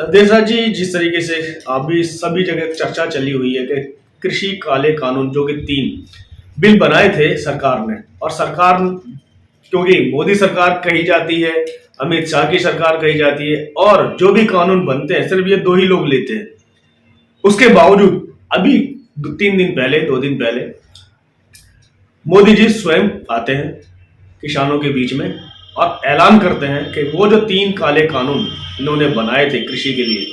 देसराज जी, जिस तरीके से अभी सभी जगह चर्चा चली हुई है कि कृषि काले कानून जो कि 3 बिल बनाए थे सरकार ने, और सरकार, क्योंकि मोदी सरकार कही जाती है, अमित शाह की सरकार कही जाती है, और जो भी कानून बनते हैं सिर्फ ये 2 ही लोग लेते हैं। उसके बावजूद अभी 2 दिन पहले मोदी जी स्वयं आते हैं किसानों के बीच में और ऐलान करते हैं कि वो जो 3 काले कानून इन्होंने बनाए थे कृषि के लिए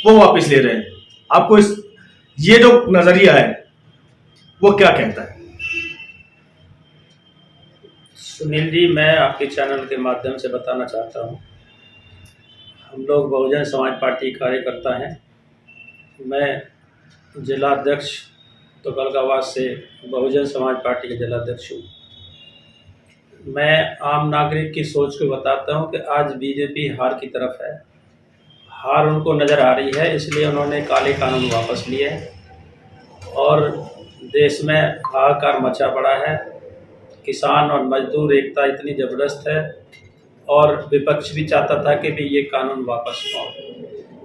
वो वापस ले रहे हैं। आपको ये जो नजरिया है वो क्या कहता है? सुनील जी, मैं आपके चैनल के माध्यम से बताना चाहता हूँ, हम लोग बहुजन समाज पार्टी कार्यकर्ता हैं। मैं जिला अध्यक्ष तुगलकाबाद से बहुजन समाज पार्टी के जिला अध्यक्ष हूँ। मैं आम नागरिक की सोच को बताता हूँ कि आज बीजेपी हार की तरफ है, हार उनको नज़र आ रही है, इसलिए उन्होंने काले कानून वापस लिए और देश में हाहाकार मचा पड़ा है। किसान और मजदूर एकता इतनी ज़बरदस्त है और विपक्ष भी चाहता था कि भी ये कानून वापस पाओ,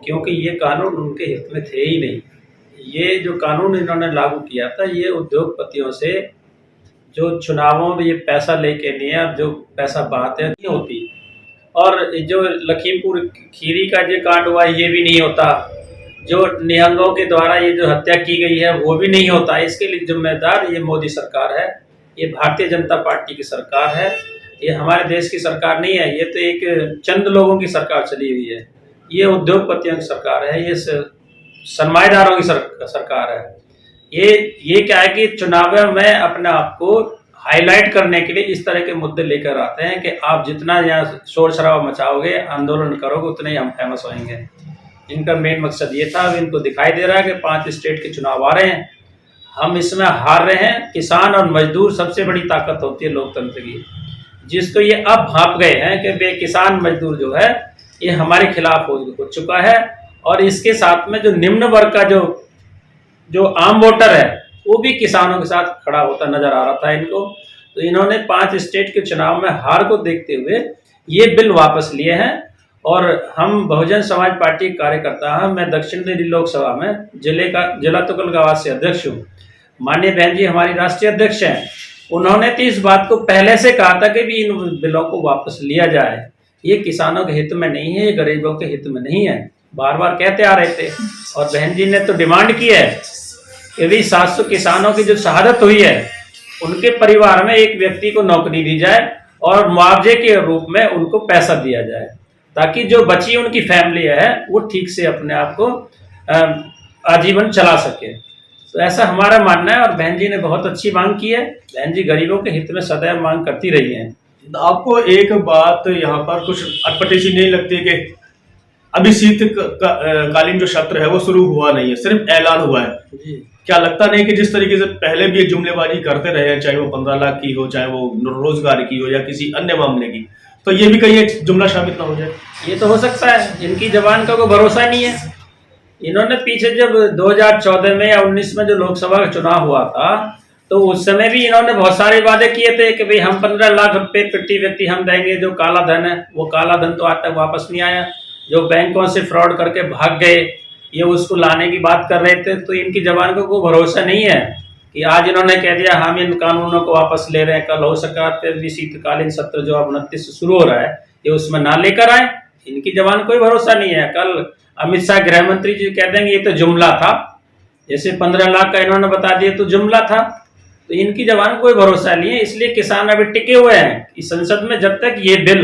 क्योंकि ये कानून उनके हित में थे ही नहीं। ये जो कानून इन्होंने लागू किया था ये उद्योगपतियों से जो चुनावों में ये पैसा लेके नहीं, जो पैसा बहाते हैं, नहीं होती। और जो लखीमपुर खीरी का जो कांड हुआ ये भी नहीं होता, जो निहंगों के द्वारा ये जो हत्या की गई है वो भी नहीं होता। इसके लिए जिम्मेदार ये मोदी सरकार है, ये भारतीय जनता पार्टी की सरकार है, ये हमारे देश की सरकार नहीं है। ये तो एक चंद लोगों की सरकार चली हुई है, ये उद्योगपतियों की सरकार है, ये सरमाएदारों की सरकार है। ये क्या है कि चुनाव में अपने आप को हाईलाइट करने के लिए इस तरह के मुद्दे लेकर आते हैं कि आप जितना यहाँ शोर शराबा मचाओगे, आंदोलन करोगे, उतने ही हम फेमस होंगे। इनका मेन मकसद ये था। अब इनको दिखाई दे रहा है कि 5 स्टेट के चुनाव आ रहे हैं, हम इसमें हार रहे हैं। किसान और मजदूर सबसे बड़ी ताकत होती है लोकतंत्र की, जिसको ये अब भाप गए हैं कि बे किसान मजदूर जो है ये हमारे खिलाफ हो चुका है। और इसके साथ में जो निम्न वर्ग का जो आम वोटर है वो भी किसानों के साथ खड़ा होता नजर आ रहा था इनको। तो इन्होंने 5 स्टेट के चुनाव में हार को देखते हुए ये बिल वापस लिए हैं। और हम बहुजन समाज पार्टी के कार्यकर्ता हैं। मैं दक्षिण दिल्ली लोकसभा में जिला तुगलकाबाद से अध्यक्ष हूँ। माननीय बहन जी हमारी राष्ट्रीय अध्यक्ष हैं, उन्होंने तो इस बात को पहले से कहा था कि भी इन बिलों को वापस लिया जाए। ये किसानों के हित में नहीं है, ये गरीबों के हित में नहीं है, बार बार कहते आ रहे थे। और बहन जी ने तो डिमांड की है कि भी 700 किसानों की जो शहादत हुई है उनके परिवार में एक व्यक्ति को नौकरी दी जाए और मुआवजे के रूप में उनको पैसा दिया जाए, ताकि जो बची उनकी फैमिली है वो ठीक से अपने आप को आजीवन चला सके। तो ऐसा हमारा मानना है और बहन जी ने बहुत अच्छी मांग की है। बहन जी गरीबों के हित में सदैव मांग करती रही हैं। आपको एक बात यहाँ पर कुछ अटपटी सी नहीं लगती कि अभी शीतकालीन जो सत्र है वो शुरू हुआ नहीं है, सिर्फ ऐलान हुआ है जी। क्या लगता नहीं कि जिस तरीके से पहले भी जुमलेबाजी करते रहे हैं, चाहे वो 15 लाख की हो, चाहे वो रोजगार की हो या किसी अन्य मामले की, तो ये भी कहीं एक जुमला साबित ना हो जाए? ये तो हो सकता है, इनकी जबान का कोई भरोसा नहीं है। इन्होंने पीछे जब 2014 में या 19 में जो लोकसभा का चुनाव हुआ था तो उस समय भी इन्होंने बहुत सारे वादे किए थे कि भाई हम 15 लाख रुपए प्रति व्यक्ति हम देंगे। जो काला धन है वो काला धन तो आज तक वापस नहीं आया। जो बैंकों से फ्रॉड करके भाग गए ये उसको लाने की बात कर रहे थे। तो इनकी जबान को कोई भरोसा नहीं है कि आज इन्होंने कह दिया हम इन कानूनों को वापस ले रहे हैं, कल हो सका भी शीतकालीन सत्र जो अब 29 से शुरू हो रहा है ये उसमें ना लेकर आए। इनकी जबान कोई भरोसा नहीं है। कल अमित शाह गृह मंत्री जी कह देंगे ये तो जुमला था, जैसे 15 लाख का इन्होंने बता दिया तो जुमला था। तो इनकी जबान कोई भरोसा नहीं है। इसलिए किसान अभी टिके हुए हैं कि संसद में जब तक ये बिल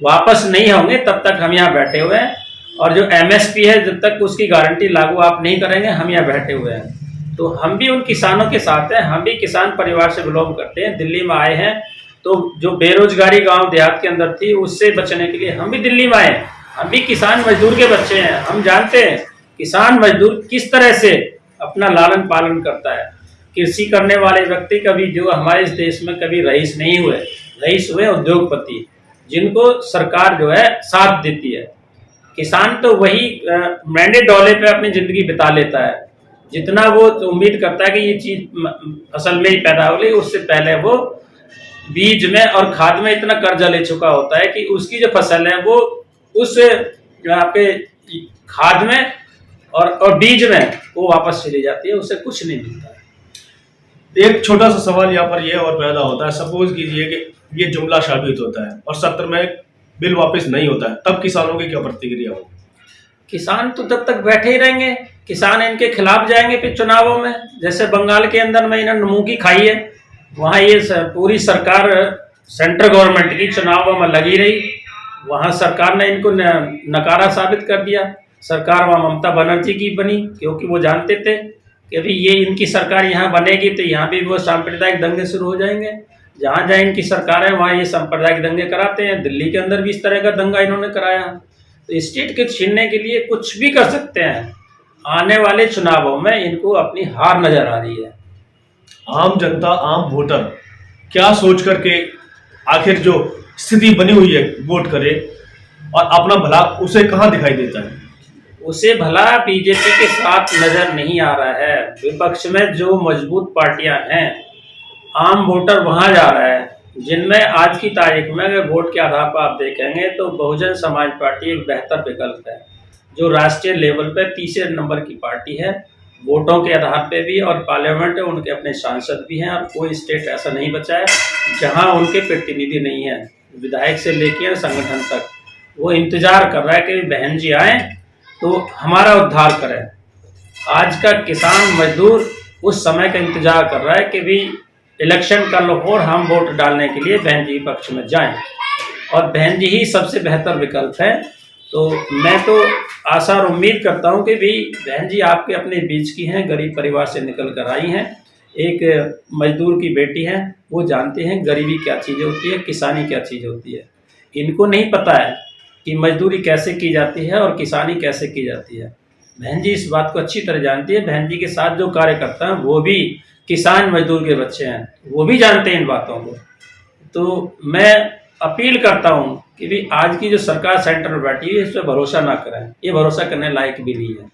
वापस नहीं होंगे तब तक हम यहाँ बैठे हुए हैं। और जो MSP है जब तक उसकी गारंटी लागू आप नहीं करेंगे हम यहाँ बैठे हुए हैं। तो हम भी उन किसानों के साथ हैं, हम भी किसान परिवार से बिलोंग करते हैं, दिल्ली में आए हैं। तो जो बेरोजगारी गांव देहात के अंदर थी उससे बचने के लिए हम भी दिल्ली में आए। हम भी किसान मजदूर के बच्चे हैं, हम जानते हैं किसान मजदूर किस तरह से अपना लालन पालन करता है। कृषि करने वाले व्यक्ति कभी जो हमारे इस देश में कभी रईस नहीं हुए, रईस हुए उद्योगपति जिनको सरकार जो है साथ देती है। किसान तो वही मेंढे डोले पे अपनी जिंदगी बिता लेता है, जितना वो उम्मीद करता है कि ये चीज फसल में ही पैदा हो गई, उससे पहले वो बीज में और खाद में इतना कर्जा ले चुका होता है कि उसकी जो फसल है वो उस जो आपके खाद में और बीज में वो वापस चली जाती है, उससे कुछ नहीं मिलता है। एक छोटा सा सवाल यहाँ पर यह और पैदा होता है, सपोज कीजिए कि ये जुमला साबित होता है और सत्र में बिल वापस नहीं होता है, तब किसानों की क्या प्रतिक्रिया होगी? किसान तो तब तक बैठे ही रहेंगे, किसान इनके खिलाफ जाएंगे फिर चुनावों में। जैसे बंगाल के अंदर में इन्होंने मुंह की खाई है, वहाँ ये पूरी सरकार सेंट्रल गवर्नमेंट की चुनावों में लगी रही, वहाँ सरकार ने इनको नकारा साबित कर दिया। सरकार वहाँ ममता बनर्जी की बनी, क्योंकि वो जानते थे कि अभी ये इनकी सरकार यहाँ बनेगी तो यहाँ भी वो सांप्रदायिक दंगे शुरू हो जाएंगे। जहाँ जहाँ इनकी सरकार है वहाँ ये सांप्रदायिक दंगे कराते हैं। दिल्ली के अंदर भी इस तरह का दंगा इन्होंने कराया। तो स्टेट के छीनने के लिए कुछ भी कर सकते हैं। आने वाले चुनावों में इनको अपनी हार नजर आ रही है। आम जनता, आम वोटर क्या सोच करके आखिर जो स्थिति बनी हुई है वोट करे और अपना भला उसे कहाँ दिखाई देता है? उसे भला बीजेपी के साथ नजर नहीं आ रहा है। विपक्ष में जो मजबूत पार्टियां हैं, आम वोटर वहां जा रहा है, जिनमें आज की तारीख में अगर वोट के आधार पर आप देखेंगे तो बहुजन समाज पार्टी एक बेहतर विकल्प है, जो राष्ट्रीय लेवल पर तीसरे नंबर की पार्टी है। वोटों के आधार पे भी और पार्लियामेंट में उनके अपने सांसद भी हैं, और कोई स्टेट ऐसा नहीं बचा है जहां उनके प्रतिनिधि नहीं है, विधायक से लेकर संगठन तक। वो इंतजार कर रहा है कि बहन जी आए तो हमारा उद्धार करें। आज का किसान मजदूर उस समय का इंतजार कर रहा है कि भी इलेक्शन कर लो और हम वोट डालने के लिए बहन जी पक्ष में जाएं, और बहन जी ही सबसे बेहतर विकल्प है। तो मैं तो आशा और उम्मीद करता हूं कि भी बहन जी आपके अपने बीच की हैं, गरीब परिवार से निकल कर आई हैं, एक मजदूर की बेटी हैं, वो जानते हैं गरीबी क्या चीज़ होती है, किसानी क्या चीज़ होती है। इनको नहीं पता है कि मजदूरी कैसे की जाती है और किसानी कैसे की जाती है। बहन जी इस बात को अच्छी तरह जानती है। बहन जी के साथ जो कार्यकर्ता हैं वो भी किसान मजदूर के बच्चे हैं, वो भी जानते हैं इन बातों को। तो मैं अपील करता हूँ कि भी आज की जो सरकार सेंटर में बैठी है इस पर भरोसा ना करें, ये भरोसा करने लायक भी नहीं है।